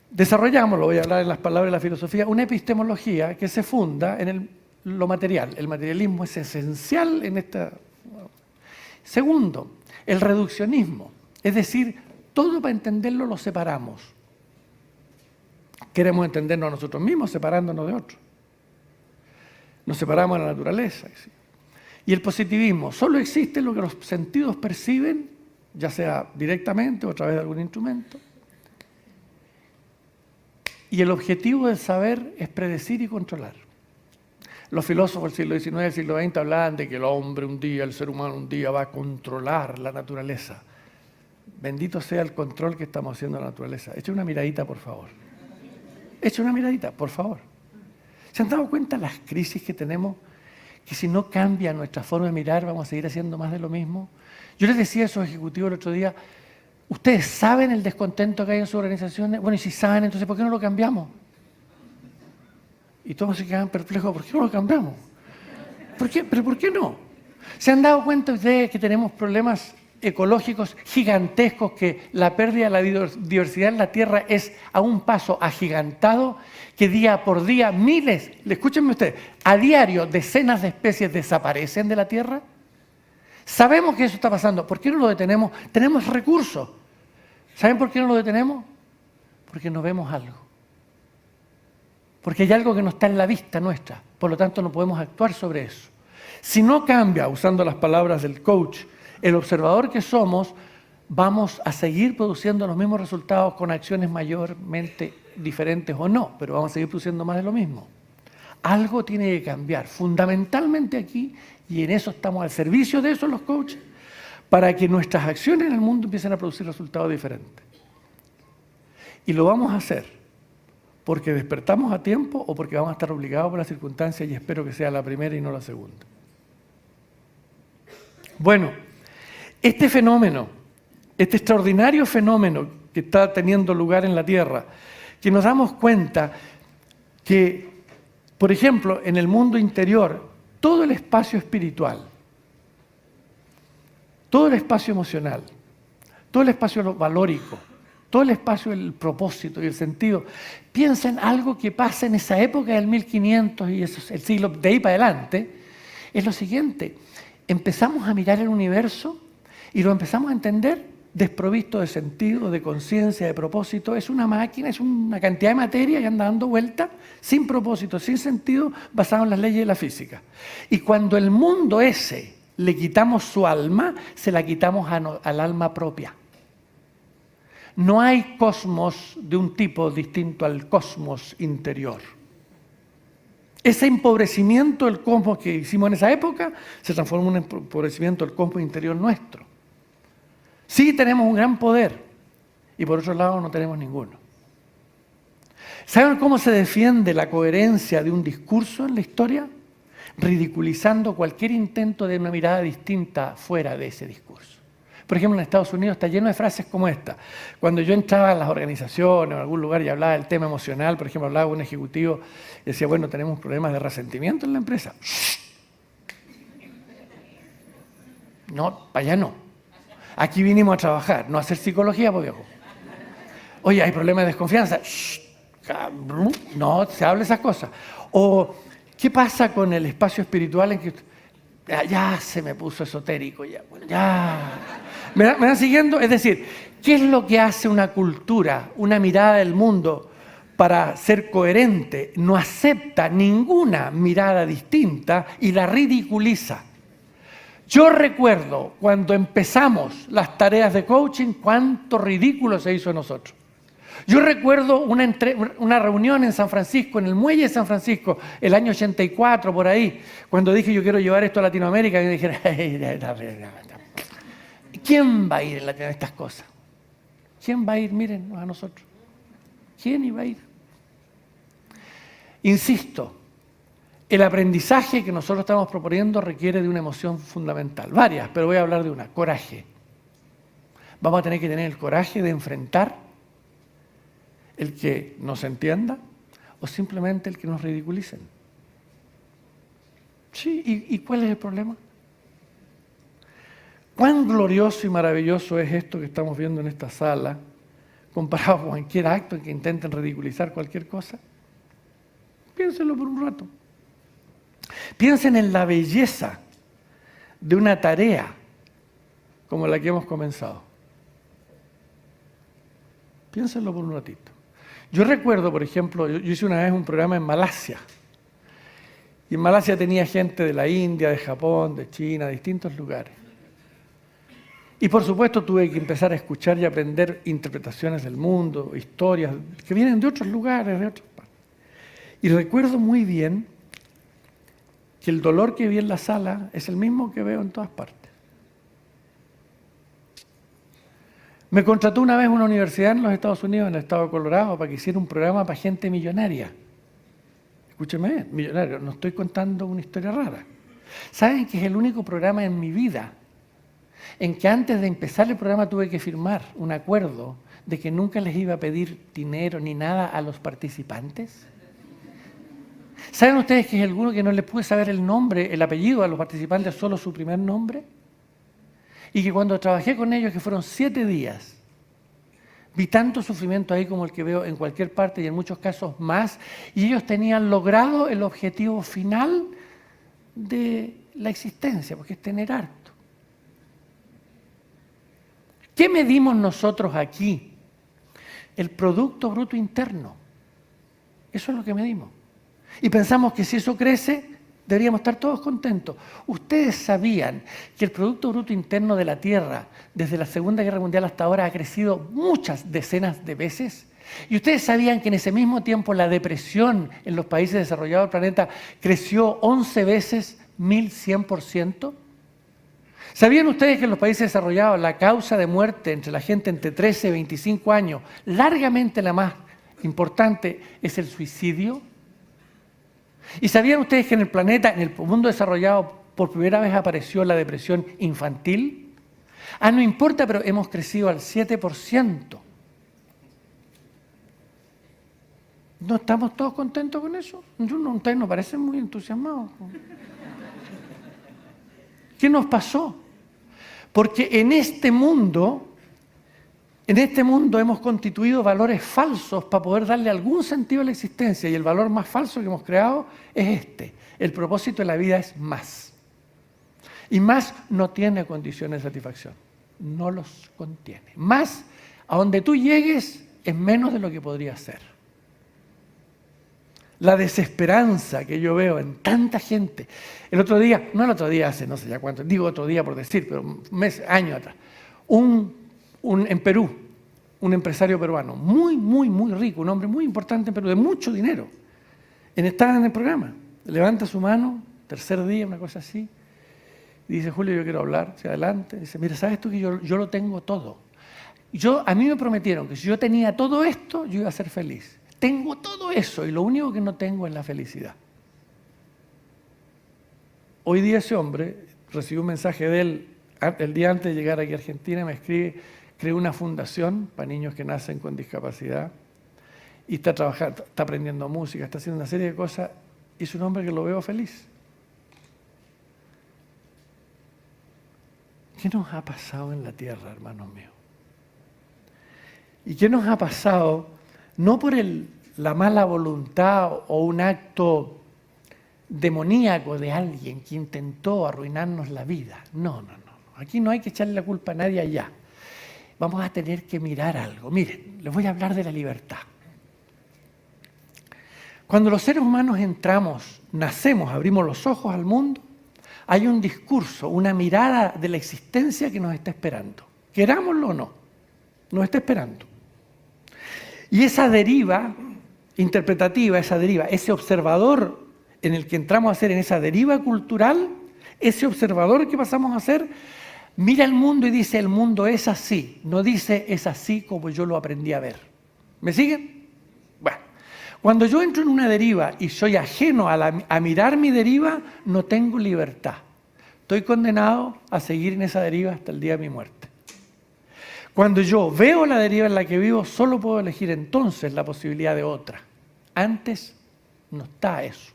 Desarrollamos, lo voy a hablar en las palabras de la filosofía, una epistemología que se funda en lo material. El materialismo es esencial en esta. Segundo, el reduccionismo, es decir, todo para entenderlo lo separamos. Queremos entendernos a nosotros mismos separándonos de otros. Nos separamos de la naturaleza. Y el positivismo, solo existe lo que los sentidos perciben, ya sea directamente o a través de algún instrumento. Y el objetivo del saber es predecir y controlar. Los filósofos del siglo XIX y del siglo XX hablaban de que el hombre un día, el ser humano un día va a controlar la naturaleza. Bendito sea el control que estamos haciendo a la naturaleza. Echen una miradita, por favor. Echen una miradita, por favor. ¿Se han dado cuenta las crisis que tenemos? Que si no cambia nuestra forma de mirar, vamos a seguir haciendo más de lo mismo. Yo les decía a esos ejecutivos el otro día, ¿ustedes saben el descontento que hay en sus organizaciones? Bueno, y si saben, entonces ¿por qué no lo cambiamos? Y todos se quedan perplejos, ¿por qué no lo cambiamos? ¿Por qué? ¿Pero por qué no? ¿Se han dado cuenta ustedes que tenemos problemas ecológicos gigantescos, que la pérdida de la biodiversidad en la Tierra es a un paso agigantado, que día por día miles, escúchenme ustedes, a diario decenas de especies desaparecen de la Tierra? Sabemos que eso está pasando. ¿Por qué no lo detenemos? Tenemos recursos. ¿Saben por qué no lo detenemos? Porque no vemos algo. Porque hay algo que no está en la vista nuestra. Por lo tanto, no podemos actuar sobre eso. Si no cambia, usando las palabras del coach, el observador que somos, vamos a seguir produciendo los mismos resultados con acciones mayormente diferentes o no, pero vamos a seguir produciendo más de lo mismo. Algo tiene que cambiar, fundamentalmente aquí, y en eso estamos al servicio de eso los coaches, para que nuestras acciones en el mundo empiecen a producir resultados diferentes. Y lo vamos a hacer porque despertamos a tiempo o porque vamos a estar obligados por las circunstancias, y espero que sea la primera y no la segunda. Bueno, este fenómeno, este extraordinario fenómeno que está teniendo lugar en la Tierra, que nos damos cuenta que, por ejemplo, en el mundo interior, todo el espacio espiritual, todo el espacio emocional, todo el espacio valórico, todo el espacio del propósito y el sentido, piensa en algo que pasa en esa época del 1500 y eso es el siglo de ahí para adelante, es lo siguiente: empezamos a mirar el universo y lo empezamos a entender desprovisto de sentido, de conciencia, de propósito. Es una máquina, es una cantidad de materia que anda dando vuelta, sin propósito, sin sentido, basado en las leyes de la física. Y cuando el mundo ese le quitamos su alma, se la quitamos al alma propia. No hay cosmos de un tipo distinto al cosmos interior. Ese empobrecimiento del cosmos que hicimos en esa época se transformó en un empobrecimiento del cosmos interior nuestro. Sí tenemos un gran poder y por otro lado no tenemos ninguno. ¿Saben cómo se defiende la coherencia de un discurso en la historia? Ridiculizando cualquier intento de una mirada distinta fuera de ese discurso. Por ejemplo, en Estados Unidos está lleno de frases como esta. Cuando yo entraba a las organizaciones o en algún lugar y hablaba del tema emocional, por ejemplo, hablaba con un ejecutivo y decía, bueno, tenemos problemas de resentimiento en la empresa. No, para allá no. Aquí vinimos a trabajar, no a hacer psicología, pues viejo. Oye, hay problemas de desconfianza. No, se habla de esas cosas. O, ¿qué pasa con el espacio espiritual en que ya se me puso esotérico? Ya. ¿Me van siguiendo? Es decir, ¿qué es lo que hace una cultura, una mirada del mundo para ser coherente? No acepta ninguna mirada distinta y la ridiculiza. Yo recuerdo cuando empezamos las tareas de coaching, cuánto ridículo se hizo de nosotros. Yo recuerdo una reunión en San Francisco, en el muelle de San Francisco, el año 84, por ahí, cuando dije yo quiero llevar esto a Latinoamérica, y me dijeron, ¿quién va a ir en estas cosas? ¿Quién va a ir? Miren a nosotros. ¿Quién iba a ir? Insisto, el aprendizaje que nosotros estamos proponiendo requiere de una emoción fundamental. Varias, pero voy a hablar de una: coraje. Vamos a tener que tener el coraje de enfrentar el que nos entienda o simplemente el que nos ridiculicen. Sí, ¿y cuál es el problema? ¿Cuán glorioso y maravilloso es esto que estamos viendo en esta sala comparado con cualquier acto en que intenten ridiculizar cualquier cosa? Piénsenlo por un rato. Piensen en la belleza de una tarea como la que hemos comenzado. Piénsenlo por un ratito. Yo recuerdo, por ejemplo, yo hice una vez un programa en Malasia. Y en Malasia tenía gente de la India, de Japón, de China, de distintos lugares. Y por supuesto tuve que empezar a escuchar y aprender interpretaciones del mundo, historias que vienen de otros lugares, de otras partes. Y recuerdo muy bien que el dolor que vi en la sala es el mismo que veo en todas partes. Me contrató una vez una universidad en los Estados Unidos, en el estado de Colorado, para que hiciera un programa para gente millonaria. Escúcheme bien, millonario, no estoy contando una historia rara. ¿Saben que es el único programa en mi vida en que antes de empezar el programa tuve que firmar un acuerdo de que nunca les iba a pedir dinero ni nada a los participantes? ¿Saben ustedes que es alguno que no les pude saber el nombre, el apellido a los participantes, solo su primer nombre? Y que cuando trabajé con ellos, que fueron 7 días, vi tanto sufrimiento ahí como el que veo en cualquier parte y en muchos casos más, y ellos tenían logrado el objetivo final de la existencia, porque es tener harto. ¿Qué medimos nosotros aquí? El Producto Bruto Interno. Eso es lo que medimos. Y pensamos que si eso crece, deberíamos estar todos contentos. ¿Ustedes sabían que el Producto Bruto Interno de la Tierra, desde la Segunda Guerra Mundial hasta ahora, ha crecido muchas decenas de veces? ¿Y ustedes sabían que en ese mismo tiempo la depresión en los países desarrollados del planeta creció 11 veces, 1100%? ¿Sabían ustedes que en los países desarrollados la causa de muerte entre la gente entre 13 y 25 años, largamente la más importante, es el suicidio? ¿Y sabían ustedes que en el planeta, en el mundo desarrollado, por primera vez apareció la depresión infantil? No importa, pero hemos crecido al 7%. ¿No estamos todos contentos con eso? Ustedes nos parecen muy entusiasmados. ¿Qué nos pasó? Porque en este mundo hemos constituido valores falsos para poder darle algún sentido a la existencia, y el valor más falso que hemos creado es este. El propósito de la vida es más. Y más no tiene condiciones de satisfacción. No los contiene. Más, a donde tú llegues, es menos de lo que podría ser. La desesperanza que yo veo en tanta gente. El otro día, hace no sé ya cuánto, digo otro día por decir, pero años atrás, en Perú, un empresario peruano, muy, muy, muy rico, un hombre muy importante en Perú, de mucho dinero, estaba en el programa, levanta su mano, tercer día, una cosa así, y dice: Julio, yo quiero hablar, hacia adelante. Dice: mira, ¿sabes tú que yo lo tengo todo? A mí me prometieron que si yo tenía todo esto, yo iba a ser feliz. Tengo todo eso y lo único que no tengo es la felicidad. Hoy día ese hombre, recibí un mensaje de él el día antes de llegar aquí a Argentina, me escribe: creó una fundación para niños que nacen con discapacidad y está trabajando, está aprendiendo música, está haciendo una serie de cosas, y es un hombre que lo veo feliz. ¿Qué nos ha pasado en la tierra, hermanos míos? ¿Y qué nos ha pasado? No por la mala voluntad o un acto demoníaco de alguien que intentó arruinarnos la vida. No. Aquí no hay que echarle la culpa a nadie allá. Vamos a tener que mirar algo. Miren, les voy a hablar de la libertad. Cuando los seres humanos nacemos, abrimos los ojos al mundo, hay un discurso, una mirada de la existencia que nos está esperando. Querámoslo o no, nos está esperando. Y esa deriva interpretativa, ese observador en el que entramos a ser, en esa deriva cultural, ese observador que pasamos a ser, mira el mundo y dice: el mundo es así. No dice: es así como yo lo aprendí a ver. ¿Me siguen? Bueno, cuando yo entro en una deriva y soy ajeno a mirar mi deriva, no tengo libertad. Estoy condenado a seguir en esa deriva hasta el día de mi muerte. Cuando yo veo la deriva en la que vivo, solo puedo elegir entonces la posibilidad de otra. Antes no está eso.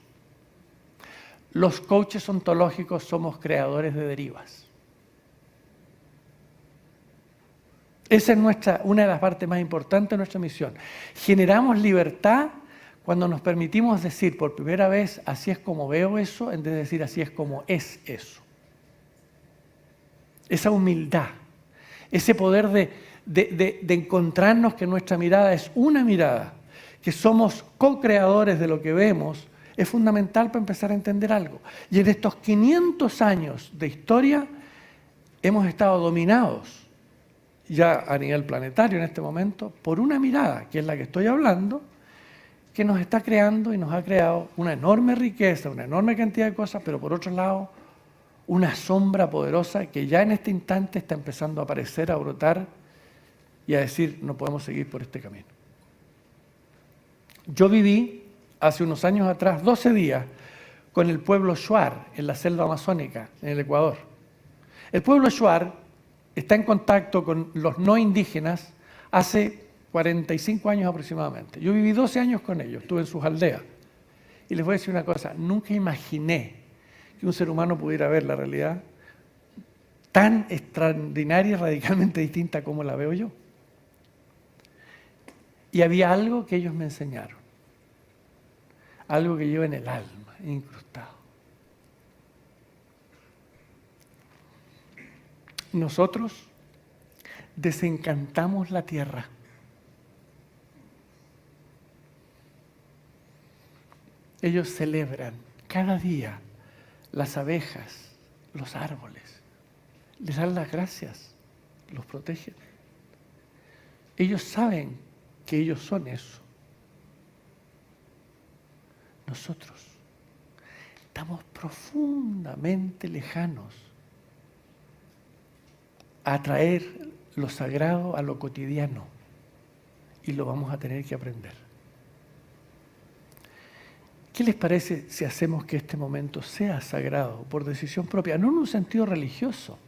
Los coaches ontológicos somos creadores de derivas. Esa es una de las partes más importantes de nuestra misión. Generamos libertad cuando nos permitimos decir por primera vez: así es como veo eso, en vez de decir: así es como es eso. Esa humildad, ese poder de encontrarnos que nuestra mirada es una mirada, que somos co-creadores de lo que vemos, es fundamental para empezar a entender algo. Y en estos 500 años de historia hemos estado dominados, ya a nivel planetario en este momento, por una mirada, que es la que estoy hablando, que nos está creando y nos ha creado una enorme riqueza, una enorme cantidad de cosas, pero por otro lado, una sombra poderosa que ya en este instante está empezando a aparecer, a brotar y a decir: no podemos seguir por este camino. Yo viví hace unos años atrás 12 días con el pueblo Shuar en la selva amazónica, en el Ecuador. El pueblo Shuar está en contacto con los no indígenas hace 45 años aproximadamente. Yo viví 12 años con ellos, estuve en sus aldeas. Y les voy a decir una cosa, nunca imaginé que un ser humano pudiera ver la realidad tan extraordinaria y radicalmente distinta como la veo yo. Y había algo que ellos me enseñaron, algo que llevo en el alma, incrustado. Nosotros desencantamos la tierra. Ellos celebran cada día las abejas, los árboles, les dan las gracias, los protegen. Ellos saben que ellos son eso. Nosotros estamos profundamente lejanos a traer lo sagrado a lo cotidiano y lo vamos a tener que aprender. ¿Qué les parece si hacemos que este momento sea sagrado por decisión propia? No en un sentido religioso,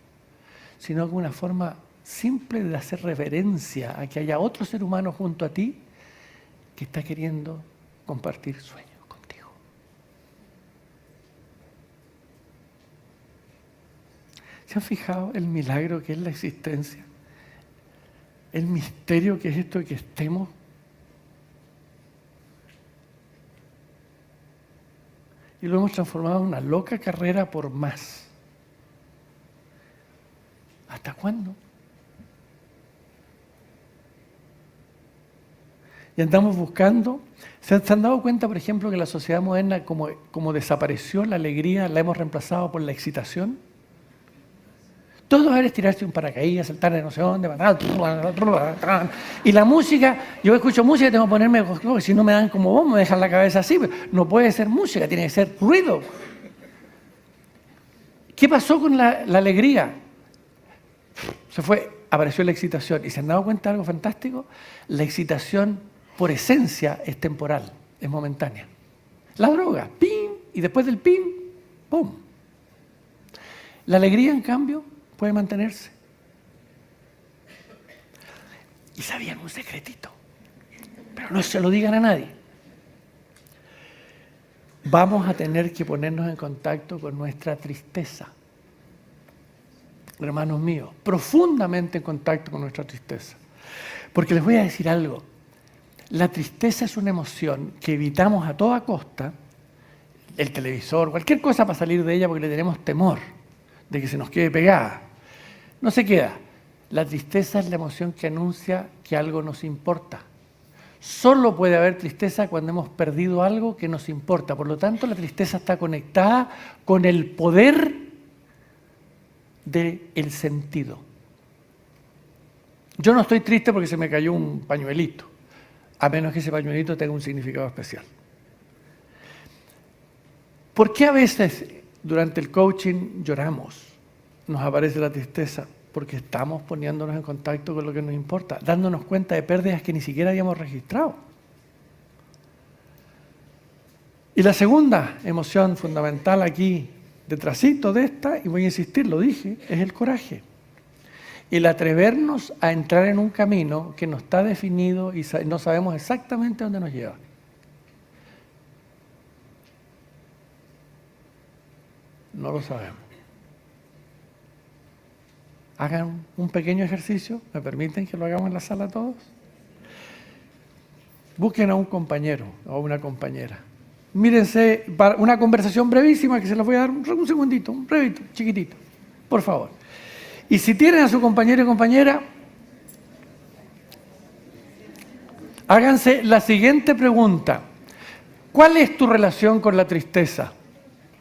sino en una forma simple de hacer reverencia a que haya otro ser humano junto a ti que está queriendo compartir sueños contigo. ¿Se han fijado el milagro que es la existencia? El misterio que es esto de que estemos. Y lo hemos transformado en una loca carrera por más. ¿Hasta cuándo? Y andamos buscando. ¿Se han dado cuenta, por ejemplo, que la sociedad moderna, como desapareció la alegría, la hemos reemplazado por la excitación? Todo es tirarse un paracaídas, saltar de no sé dónde, y la música, yo escucho música y tengo que ponerme, porque si no me dan como vos, me dejan la cabeza así, pero no puede ser música, tiene que ser ruido. ¿Qué pasó con la alegría? Apareció la excitación. ¿Y se han dado cuenta de algo fantástico? La excitación, por esencia, es temporal, es momentánea. La droga, pim, y después del pim, pum. La alegría, en cambio, puede mantenerse. Y sabían un secretito, pero no se lo digan a nadie. Vamos a tener que ponernos en contacto con nuestra tristeza. Hermanos míos, profundamente en contacto con nuestra tristeza. Porque les voy a decir algo. La tristeza es una emoción que evitamos a toda costa, el televisor, cualquier cosa para salir de ella porque le tenemos temor de que se nos quede pegada. No se queda. La tristeza es la emoción que anuncia que algo nos importa. Solo puede haber tristeza cuando hemos perdido algo que nos importa. Por lo tanto, la tristeza está conectada con el poder del sentido. Yo no estoy triste porque se me cayó un pañuelito, a menos que ese pañuelito tenga un significado especial. ¿Por qué a veces durante el coaching lloramos? Nos aparece la tristeza porque estamos poniéndonos en contacto con lo que nos importa, dándonos cuenta de pérdidas que ni siquiera habíamos registrado. Y la segunda emoción fundamental aquí, detrásito de esta, y voy a insistir, lo dije, es el coraje. El atrevernos a entrar en un camino que no está definido y no sabemos exactamente dónde nos lleva. No lo sabemos. Hagan un pequeño ejercicio, ¿me permiten que lo hagamos en la sala todos? Busquen a un compañero o a una compañera. Mírense, una conversación brevísima que se las voy a dar un segundito, un brevito, chiquitito, por favor. Y si tienen a su compañero y compañera, háganse la siguiente pregunta. ¿Cuál es tu relación con la tristeza?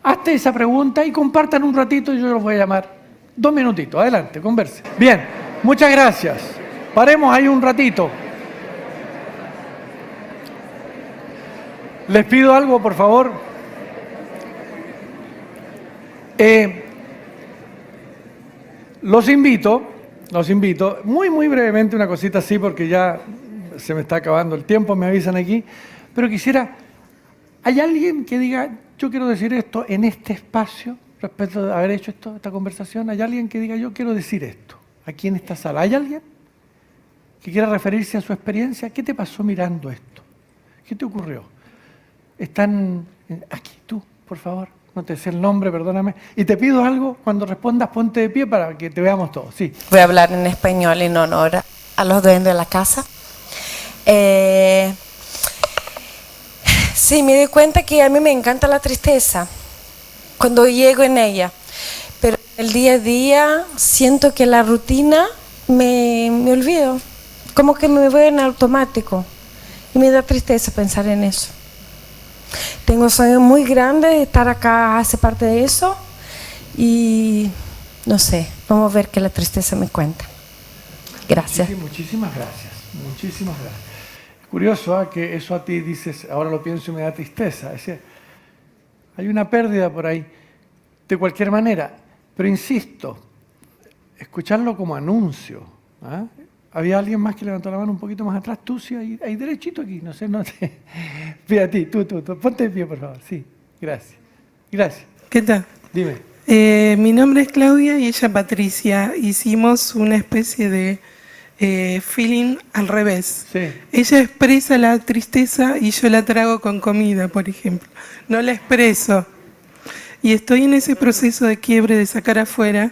Hazte esa pregunta y compartan un ratito y yo los voy a llamar. 2 minutitos, adelante, converse. Bien, muchas gracias. Paremos ahí un ratito. Les pido algo, por favor. Los invito, muy brevemente, una cosita así, porque ya se me está acabando el tiempo, me avisan aquí, pero quisiera, ¿hay alguien que diga, yo quiero decir esto en este espacio, respecto de haber hecho esta conversación? ¿Hay alguien que diga, yo quiero decir esto, aquí en esta sala? ¿Hay alguien que quiera referirse a su experiencia? ¿Qué te pasó mirando esto? ¿Qué te ocurrió? están aquí, tú, por favor. No te sé el nombre, perdóname. Y te pido algo, cuando respondas ponte de pie para que te veamos todos. Sí. Voy a hablar en español en honor a los dueños de la casa. Sí, me doy cuenta que a mí me encanta la tristeza cuando llego en ella, pero el día a día siento que la rutina me olvido, como que me voy en automático y me da tristeza pensar en eso. Tengo sueños muy grandes, estar acá hace parte de eso y no sé, vamos a ver qué la tristeza me cuenta. Gracias. Muchísimas gracias, muchísimas gracias. Curioso que eso a ti dices, ahora lo pienso y me da tristeza. Es decir, hay una pérdida por ahí, de cualquier manera, pero insisto, escucharlo como anuncio. ¿Ah? ¿Había alguien más que levantó la mano un poquito más atrás? Tú, sí, ahí derechito aquí, no sé, no sé. Pide a ti, tú, ponte de pie, por favor. Sí, gracias. Gracias. ¿Qué tal? Dime. Mi nombre es Claudia y ella Patricia. Hicimos una especie de feeling al revés. Sí. Ella expresa la tristeza y yo la trago con comida, por ejemplo. No la expreso. Y estoy en ese proceso de quiebre, de sacar afuera.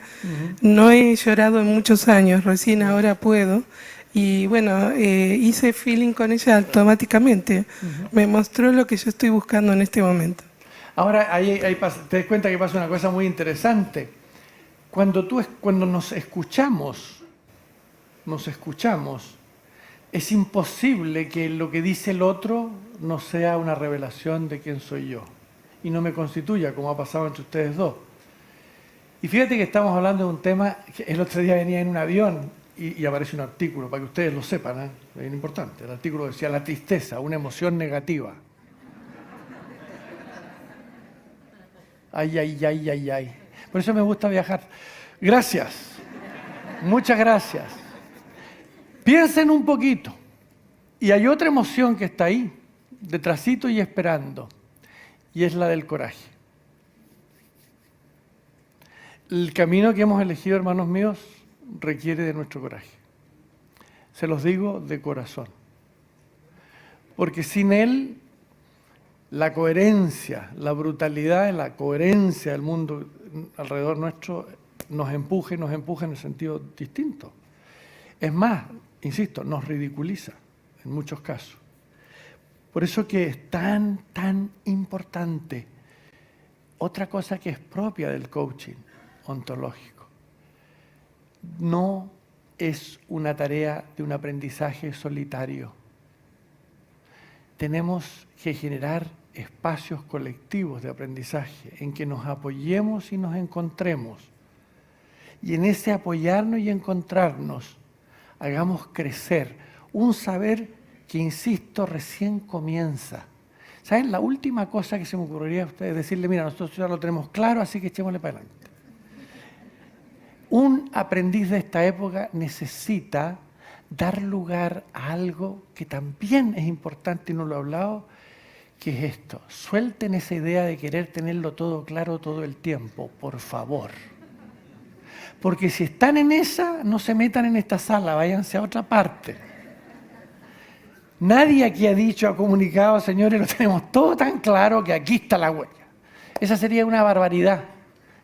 No he llorado en muchos años, recién ahora puedo. Y bueno, hice feeling con ella automáticamente. Me mostró lo que yo estoy buscando en este momento. Ahora, ahí te das cuenta que pasa una cosa muy interesante. Cuando nos escuchamos, es imposible que lo que dice el otro no sea una revelación de quién soy yo y no me constituya, como ha pasado entre ustedes dos. Y fíjate que estamos hablando de un tema que el otro día venía en un avión y aparece un artículo, para que ustedes lo sepan, es bien importante. El artículo decía, la tristeza, una emoción negativa. Ay. Por eso me gusta viajar. Gracias. Muchas gracias. Piensen un poquito. Y hay otra emoción que está ahí, detrásito y esperando. Y es la del coraje. El camino que hemos elegido, hermanos míos, requiere de nuestro coraje. Se los digo de corazón. Porque sin él, la coherencia, la brutalidad, la coherencia del mundo alrededor nuestro nos empuja en el sentido distinto. Es más, insisto, nos ridiculiza en muchos casos. Por eso que es tan importante otra cosa que es propia del coaching ontológico. No es una tarea de un aprendizaje solitario. Tenemos que generar espacios colectivos de aprendizaje en que nos apoyemos y nos encontremos. Y en ese apoyarnos y encontrarnos, hagamos crecer un saber que, insisto, recién comienza. ¿Saben? La última cosa que se me ocurriría a ustedes es decirle, mira, nosotros ya lo tenemos claro, así que echémosle para adelante. Un aprendiz de esta época necesita dar lugar a algo que también es importante y no lo he hablado, que es esto. Suelten esa idea de querer tenerlo todo claro todo el tiempo, por favor. Porque si están en esa, no se metan en esta sala, váyanse a otra parte. Nadie aquí ha dicho, ha comunicado, señores, lo tenemos todo tan claro que aquí está la huella. Esa sería una barbaridad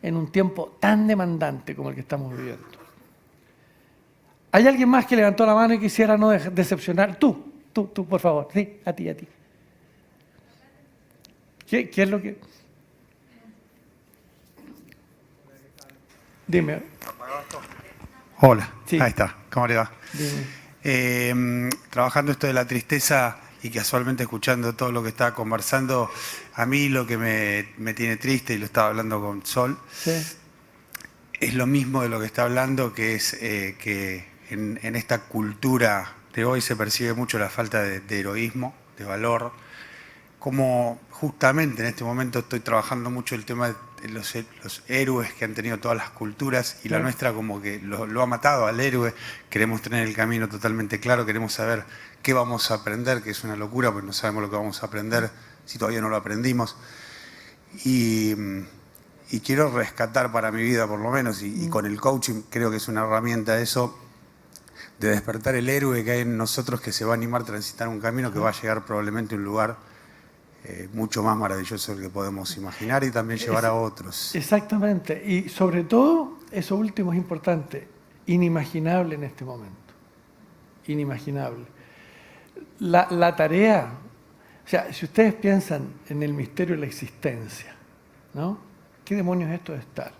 en un tiempo tan demandante como el que estamos viviendo. ¿Hay alguien más que levantó la mano y quisiera no decepcionar? Tú, por favor. Sí, a ti. ¿Qué es lo que...? Dime. Hola, Sí. Ahí está, ¿cómo le va? Dime. Trabajando esto de la tristeza y casualmente escuchando todo lo que estaba conversando, a mí lo que me tiene triste, y lo estaba hablando con Sol, Sí. es lo mismo de lo que está hablando, que es que en esta cultura de hoy se percibe mucho la falta de heroísmo, de valor, como justamente en este momento estoy trabajando mucho el tema de los héroes que han tenido todas las culturas y la nuestra como que lo ha matado al héroe. Queremos tener el camino totalmente claro, queremos saber qué vamos a aprender, que es una locura porque no sabemos lo que vamos a aprender si todavía no lo aprendimos. Y quiero rescatar para mi vida por lo menos, y con el coaching creo que es una herramienta eso, de despertar el héroe que hay en nosotros, que se va a animar a transitar un camino que va a llegar probablemente a un lugar mucho más maravilloso del que podemos imaginar y también llevar a otros. Exactamente. Y sobre todo, eso último es importante, inimaginable en este momento. Inimaginable. La tarea, o sea, si ustedes piensan en el misterio de la existencia, ¿no? ¿Qué demonios es esto de estar?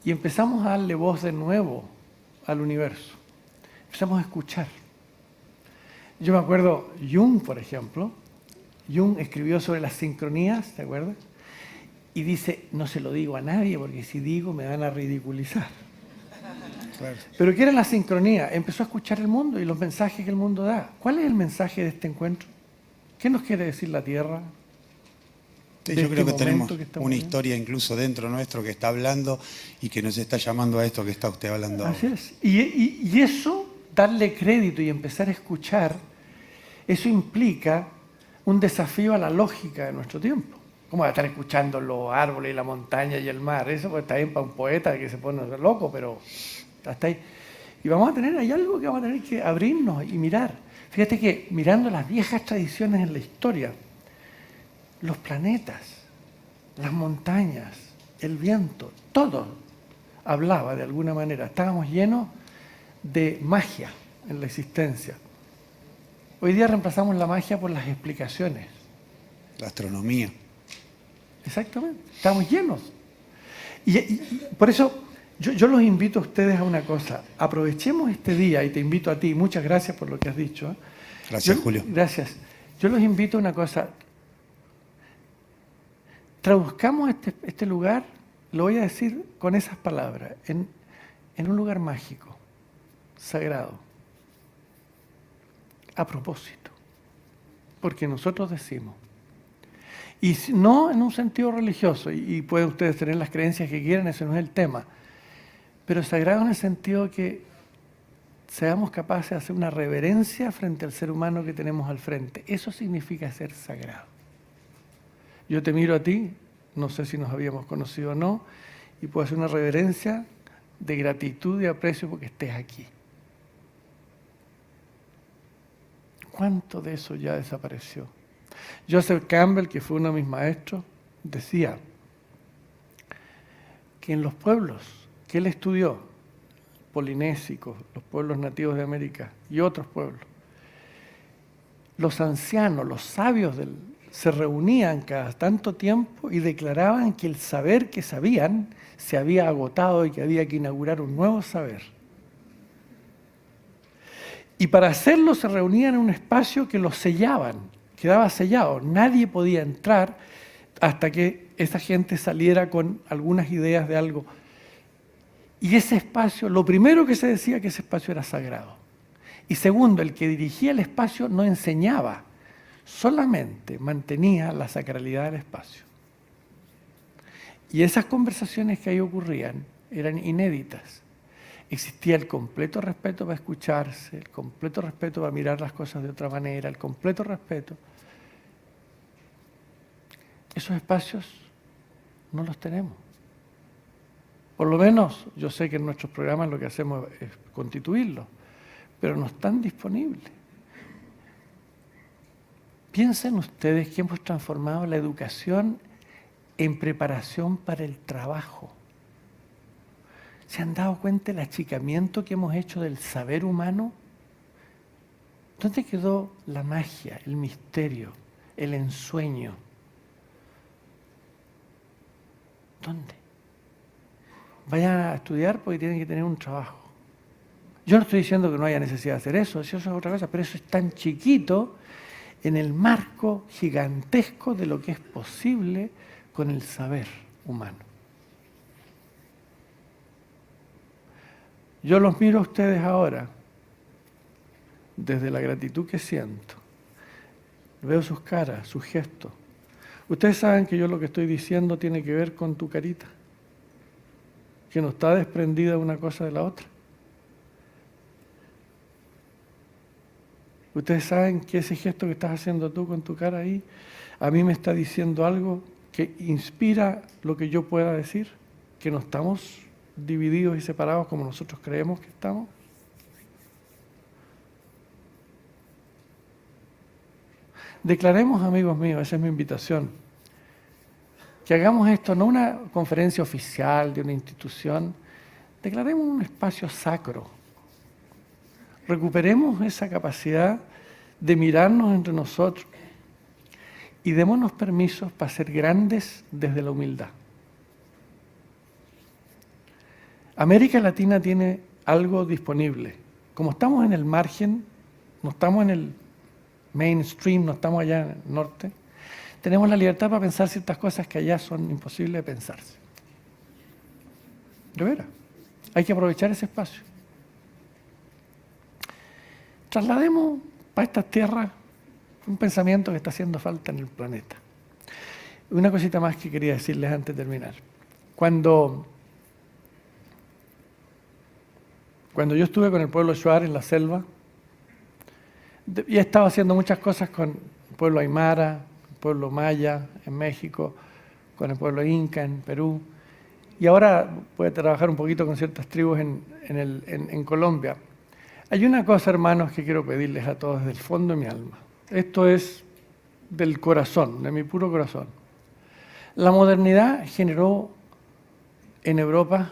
Y empezamos a darle voz de nuevo al universo. Empezamos a escuchar. Yo me acuerdo, Jung, por ejemplo, Jung escribió sobre las sincronías, ¿te acuerdas? Y dice, no se lo digo a nadie porque si digo me van a ridiculizar. Claro. Pero ¿qué era la sincronía? Empezó a escuchar el mundo y los mensajes que el mundo da. ¿Cuál es el mensaje de este encuentro? ¿Qué nos quiere decir la Tierra? Sí, de yo creo este que tenemos momento que estamos una viviendo? historia incluso dentro nuestro que está hablando y que nos está llamando a esto que está usted hablando Así ahora. es. Y eso, darle crédito y empezar a escuchar, eso implica un desafío a la lógica de nuestro tiempo. ¿Cómo va a estar escuchando los árboles y la montaña y el mar? Eso pues, está bien para un poeta que se pone loco, pero hasta ahí. Y vamos a tener, hay algo que vamos a tener que abrirnos y mirar. Fíjate que mirando las viejas tradiciones en la historia, los planetas, las montañas, el viento, todo hablaba de alguna manera. Estábamos llenos de magia en la existencia. Hoy día reemplazamos la magia por las explicaciones. La astronomía. Exactamente, estamos llenos. Y por eso yo los invito a ustedes a una cosa. Aprovechemos este día y te invito a ti. Muchas gracias por lo que has dicho. Gracias, Julio. Gracias. Yo los invito a una cosa. Traduzcamos este lugar, lo voy a decir con esas palabras, en un lugar mágico, sagrado. A propósito. Porque nosotros decimos. Y no en un sentido religioso, y pueden ustedes tener las creencias que quieran, ese no es el tema, pero sagrado en el sentido que seamos capaces de hacer una reverencia frente al ser humano que tenemos al frente. Eso significa ser sagrado. Yo te miro a ti, no sé si nos habíamos conocido o no, y puedo hacer una reverencia de gratitud y aprecio porque estés aquí. ¿Cuánto de eso ya desapareció? Joseph Campbell, que fue uno de mis maestros, decía que en los pueblos que él estudió, polinésicos, los pueblos nativos de América y otros pueblos, los ancianos, los sabios se reunían cada tanto tiempo y declaraban que el saber que sabían se había agotado y que había que inaugurar un nuevo saber. Y para hacerlo se reunían en un espacio que los sellaban, quedaba sellado, nadie podía entrar hasta que esa gente saliera con algunas ideas de algo. Y ese espacio, lo primero que se decía que ese espacio era sagrado. Y segundo, el que dirigía el espacio no enseñaba, solamente mantenía la sacralidad del espacio. Y esas conversaciones que ahí ocurrían eran inéditas. Existía el completo respeto para escucharse, el completo respeto para mirar las cosas de otra manera, el completo respeto. Esos espacios no los tenemos. Por lo menos, yo sé que en nuestros programas lo que hacemos es constituirlos, pero no están disponibles. Piensen ustedes que hemos transformado la educación en preparación para el trabajo. ¿Se han dado cuenta del achicamiento que hemos hecho del saber humano? ¿Dónde quedó la magia, el misterio, el ensueño? ¿Dónde? Vayan a estudiar porque tienen que tener un trabajo. Yo no estoy diciendo que no haya necesidad de hacer eso es otra cosa, pero eso es tan chiquito en el marco gigantesco de lo que es posible con el saber humano. Yo los miro a ustedes ahora, desde la gratitud que siento. Veo sus caras, sus gestos. Ustedes saben que yo lo que estoy diciendo tiene que ver con tu carita, que no está desprendida una cosa de la otra. Ustedes saben que ese gesto que estás haciendo tú con tu cara ahí, a mí me está diciendo algo que inspira lo que yo pueda decir, que no estamos divididos y separados como nosotros creemos que estamos. Declaremos, amigos míos, esa es mi invitación, que hagamos esto no una conferencia oficial de una institución, declaremos un espacio sacro. Recuperemos esa capacidad de mirarnos entre nosotros y démonos permisos para ser grandes desde la humildad. América Latina tiene algo disponible. Como estamos en el margen, no estamos en el mainstream, no estamos allá en el norte, tenemos la libertad para pensar ciertas cosas que allá son imposibles de pensarse. De veras, hay que aprovechar ese espacio. Traslademos para estas tierras un pensamiento que está haciendo falta en el planeta. Una cosita más que quería decirles antes de terminar. Cuando yo estuve con el pueblo Shuar en la selva, y he estado haciendo muchas cosas con el pueblo Aymara, el pueblo Maya en México, con el pueblo Inca en Perú, y ahora voy a trabajar un poquito con ciertas tribus en Colombia. Hay una cosa, hermanos, que quiero pedirles a todos desde el fondo de mi alma. Esto es del corazón, de mi puro corazón. La modernidad generó en Europa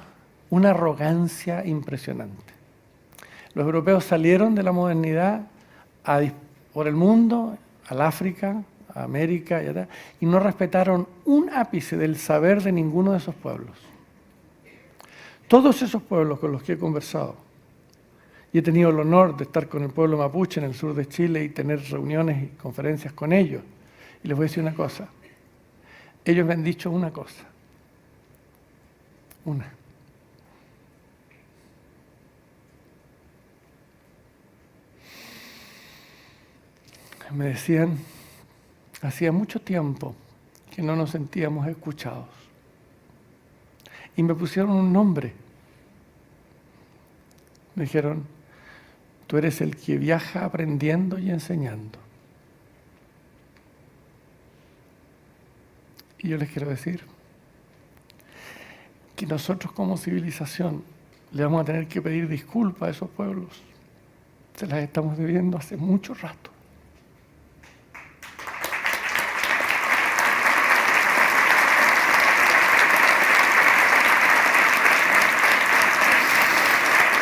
una arrogancia impresionante. Los europeos salieron de la modernidad por el mundo, al África, a América y no respetaron un ápice del saber de ninguno de esos pueblos. Todos esos pueblos con los que he conversado, y he tenido el honor de estar con el pueblo mapuche en el sur de Chile y tener reuniones y conferencias con ellos. Y les voy a decir una cosa. Ellos me han dicho una cosa. Una. Me decían, hacía mucho tiempo que no nos sentíamos escuchados. Y me pusieron un nombre. Me dijeron, tú eres el que viaja aprendiendo y enseñando. Y yo les quiero decir que nosotros como civilización le vamos a tener que pedir disculpas a esos pueblos. Se las estamos debiendo hace mucho rato.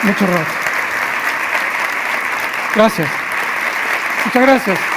Mucho rato. Gracias. Muchas gracias.